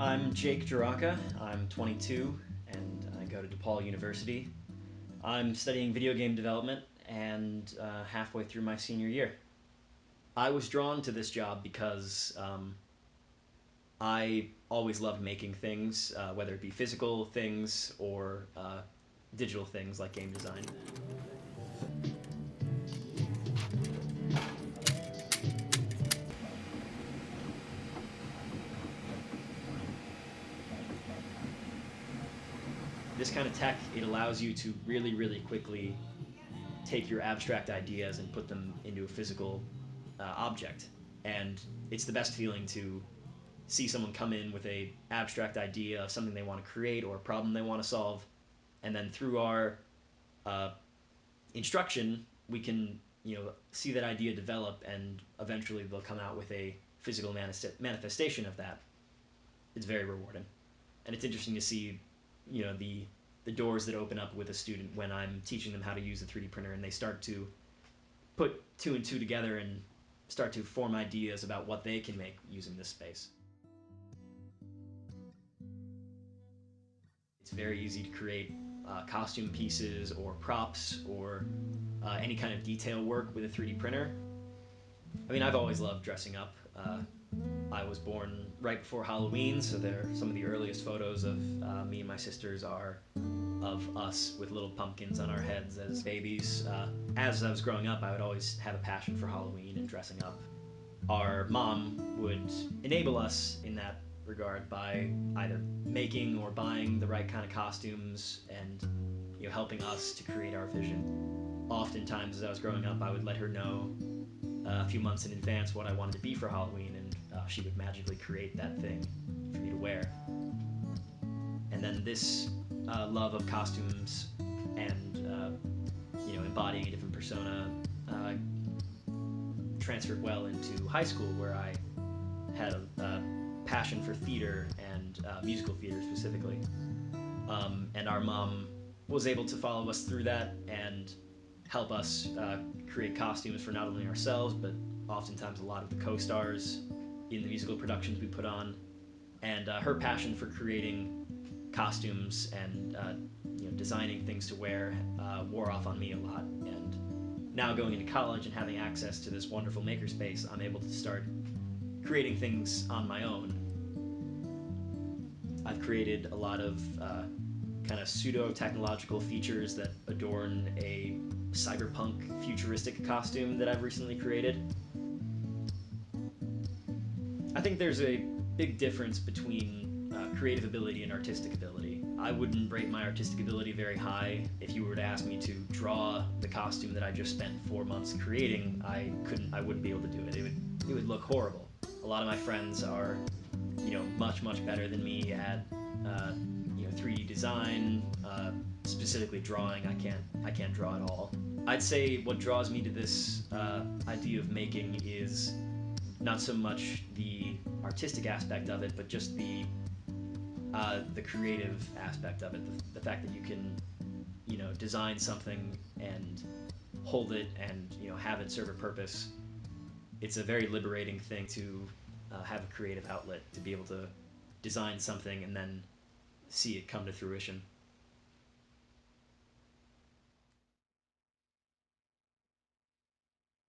I'm Jake Juracka. I'm 22 and I go to DePaul University. I'm studying video game development and halfway through my senior year. I was drawn to this job because I always loved making things, whether it be physical things or digital things like game design. This kind of tech, it allows you to really quickly take your abstract ideas and put them into a physical object. And it's the best feeling to see someone come in with a abstract idea of something they want to create or a problem they want to solve, and then through our instruction, we can see that idea develop, and eventually they'll come out with a physical manifestation of that. It's very rewarding, and it's interesting to see the doors that open up with a student when I'm teaching them how to use a 3D printer, and they start to put two and two together and start to form ideas about what they can make using this space. It's very easy to create costume pieces or props or any kind of detail work with a 3D printer. I mean, I've always loved dressing up. I was born right before Halloween, so some of the earliest photos of me and my sisters are of us with little pumpkins on our heads as babies. As I was growing up, I would always have a passion for Halloween and dressing up. Our mom would enable us in that regard by either making or buying the right kind of costumes and helping us to create our vision. Oftentimes, as I was growing up, I would let her know a few months in advance what I wanted to be for Halloween, and she would magically create that thing for me to wear. And then this love of costumes and embodying a different persona transferred well into high school, where I had a passion for theater and musical theater specifically. And our mom was able to follow us through that and help us create costumes for not only ourselves, but oftentimes a lot of the co-stars in the musical productions we put on. And her passion for creating costumes and designing things to wear wore off on me a lot. And now going into college and having access to this wonderful makerspace, I'm able to start creating things on my own. I've created a lot of kind of pseudo-technological features that adorn a cyberpunk futuristic costume that I've recently created. I think there's a big difference between creative ability and artistic ability. I wouldn't rate my artistic ability very high. If you were to ask me to draw the costume that I just spent 4 months creating, I wouldn't be able to do it. It would look horrible. A lot of my friends are, much better than me at 3D design, specifically drawing. I can't draw at all. I'd say what draws me to this idea of making is not so much the artistic aspect of it, but just the creative aspect of it. The fact that you can, design something and hold it and have it serve a purpose. It's a very liberating thing to have a creative outlet, to be able to design something and then see it come to fruition.